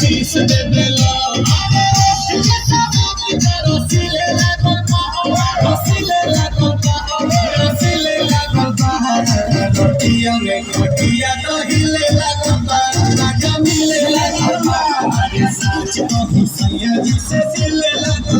पीस दे बेला रसीले लागल रोटिया में खटिया तो हिले लागल मिले लागल अरे सच तो सैया जी से सिले लागल